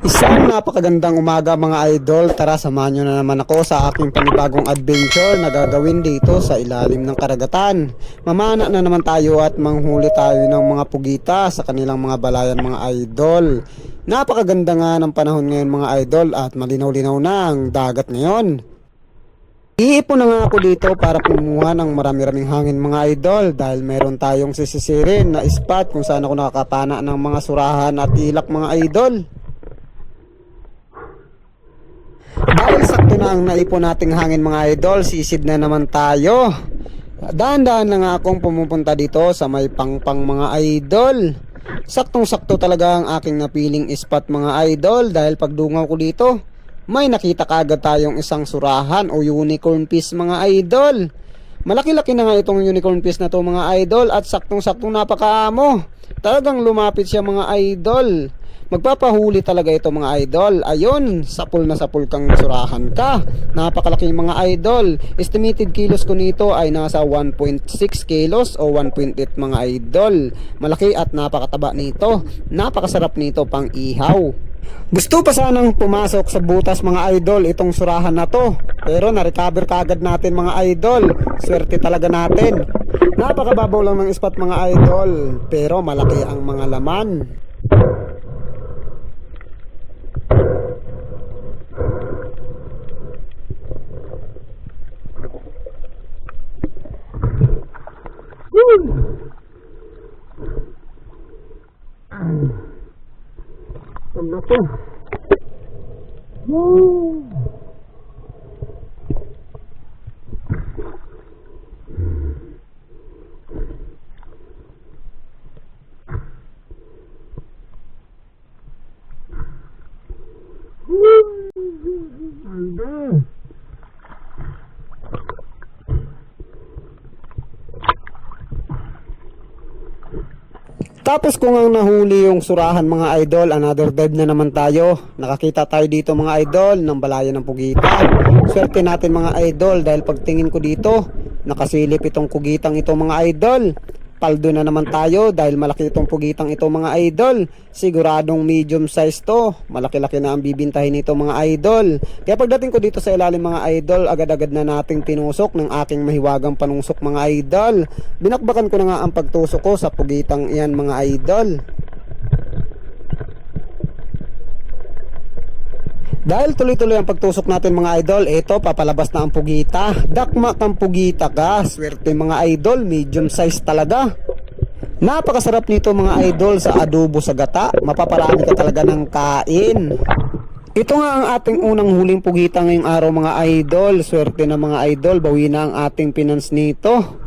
Isang napakagandang umaga mga idol. Tara, samahan nyo na naman ako sa aking panibagong adventure na gagawin dito sa ilalim ng karagatan. Mamana na naman tayo at manghuli tayo ng mga pugita sa kanilang mga balayan mga idol. Napakaganda nga ng panahon ngayon mga idol at malinaw-linaw na ang dagat ngayon. Iipon na nga ako dito para kumuha ng marami-raming hangin mga idol dahil meron tayong sisisirin na spot kung saan ako nakakapana ng mga surahan at ilak mga idol. Dahil sakto na ang naipon nating hangin mga idol, sisid na naman tayo. Dahan-dahan na nga akong pumupunta dito sa may pangpang mga idol. Saktong-sakto talaga ang aking napiling spot mga idol dahil pagdungaw ko dito, may nakita kaagad tayong isang surahan o unicorn fish mga idol. Malaki-laki na nga itong unicorn fish na to mga idol at saktong-saktong napakaamo. Talagang lumapit siya mga idol. Magpapahuli talaga ito mga idol. Ayun, sapul na sapul kang surahan ka. Napakalaking mga idol. Estimated kilos ko nito ay nasa 1.6 kilos o 1.8 mga idol. Malaki at napakataba nito. Napakasarap nito pang ihaw. Gusto pa sanang pumasok sa butas mga idol itong surahan na to. Pero na-recover kaagad natin mga idol. Swerte talaga natin. Napakababaw lang ng spot mga idol. Pero malaki ang mga laman. Ang laki. Tapos kung ang nahuli yung surahan mga idol, another dive na naman tayo. Nakakita tayo dito mga idol ng balayan ng pugita. Swerte natin mga idol dahil pagtingin ko dito, nakasilip itong pugitang ito mga idol. Paldo na naman tayo dahil malaki itong pugitang ito mga idol. Siguradong medium size to. Malaki-laki na ang bibintahin nito mga idol. Kaya pagdating ko dito sa ilalim mga idol, agad-agad na nating tinusok ng aking mahiwagang panungsok mga idol. Binakbakan ko na nga ang pagtusok ko sa pugitang iyan mga idol. Dahil tuloy-tuloy ang pagtusok natin mga idol, ito papalabas na ang pugita. Dakma kang pugita ka. Swerte mga idol, medium size talaga. Napakasarap nito mga idol sa adobo sa gata. Mapaparami ka talaga ng kain. Ito nga ang ating unang huling pugita ngayong araw mga idol. Swerte na mga idol, bawi na ang ating finance nito.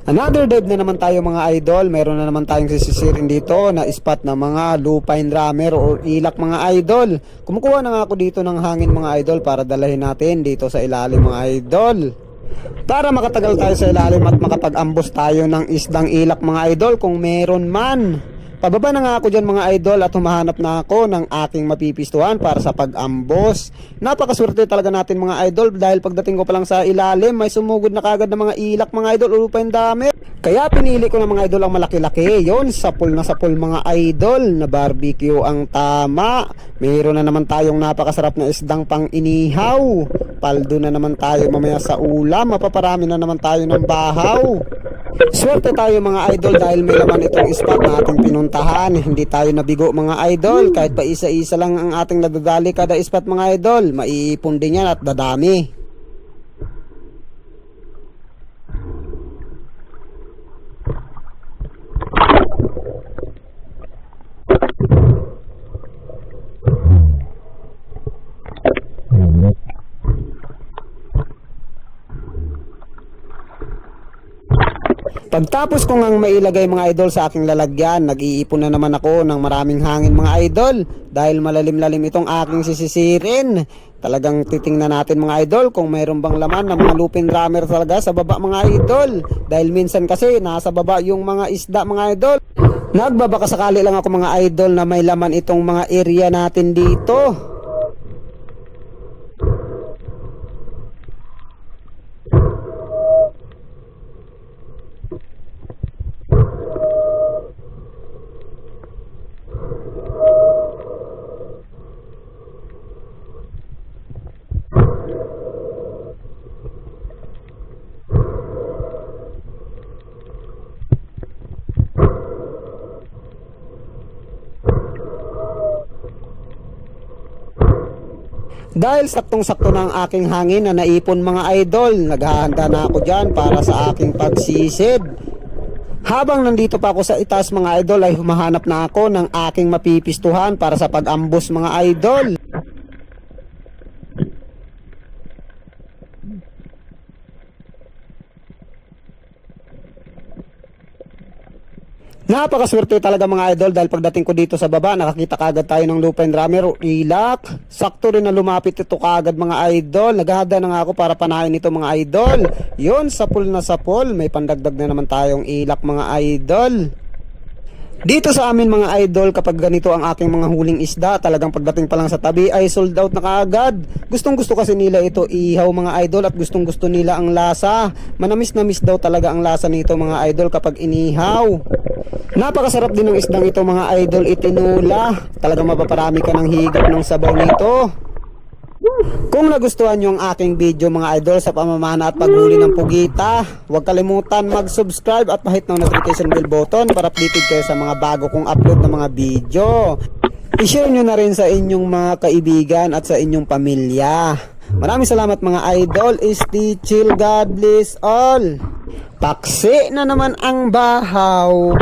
Another dive na naman tayo mga idol. Meron na naman tayong sisisirin dito na spot na mga lupine rammer or ilak mga idol. Kumukuha na nga ako dito ng hangin mga idol para dalahin natin dito sa ilalim mga idol. Para makatagal tayo sa ilalim at makapag-ambos tayo ng isdang ilak mga idol kung meron man. Pababa na nga ako dyan mga idol at humahanap na ako ng aking mapipistuhan para sa pag-ambos. Napakaswerte talaga natin mga idol dahil pagdating ko pa lang sa ilalim may sumugod na kagad ng mga ilak mga idol o lupine dami. Kaya pinili ko ng mga idol ang malaki-laki. Yon, sapul na sapul mga idol na barbecue ang tama. Mayroon na naman tayong napakasarap na isdang pang inihaw. Paldo na naman tayo mamaya sa ulam. Mapaparami na naman tayo ng bahaw. Swerte tayo mga idol dahil may laman itong spot na ating pinuntahan. Hindi tayo nabigo mga idol. Kahit pa isa-isa lang ang ating nadadali kada spot mga idol, maiipon din yan at dadami. Pagtapos ko ngang mailagay mga idol sa aking lalagyan, nag-iipon na naman ako ng maraming hangin mga idol dahil malalim-lalim itong aking sisisirin. Talagang titingnan natin mga idol kung mayroon bang laman ng mga lupin drummer talaga sa baba mga idol. Dahil minsan kasi nasa baba yung mga isda mga idol. Nagbabaka sakali lang ako mga idol na may laman itong mga area natin dito. Dahil saktong-sakto na ang aking hangin na naipon mga idol, naghahanda na ako dyan para sa aking pagsisid. Habang nandito pa ako sa itaas mga idol ay humahanap na ako ng aking mapipistuhan para sa pag-ambos mga idol. Napakaswerte talaga mga idol dahil pagdating ko dito sa baba nakakita kagad tayo ng lupine drummer o ilak. Sakto rin na lumapit ito kagad mga idol. Naghahanda na nga ako para panahin ito mga idol. Yun, sapul na sapul. May pandagdag na naman tayong ilak mga idol. Dito sa amin mga idol, kapag ganito ang aking mga huling isda, talagang pagdating pa lang sa tabi ay sold out na kaagad. Gustong gusto kasi nila ito ihaw mga idol at gustong gusto nila ang lasa. Manamis na miss daw talaga ang lasa nito mga idol kapag inihaw. Napakasarap din ng isdang ito mga idol, itinula. Talagang mapaparami ka ng higop ng sabaw nito. Kung nagustuhan nyo ang aking video mga idol sa pamamana at paghuli ng pugita, huwag kalimutan mag-subscribe at pahit ng notification bell button para updated kayo sa mga bago kong upload ng mga video. I-share nyo na rin sa inyong mga kaibigan at sa inyong pamilya. Maraming salamat mga idol. Stay chill, God bless all. Paksi na naman ang bahaw.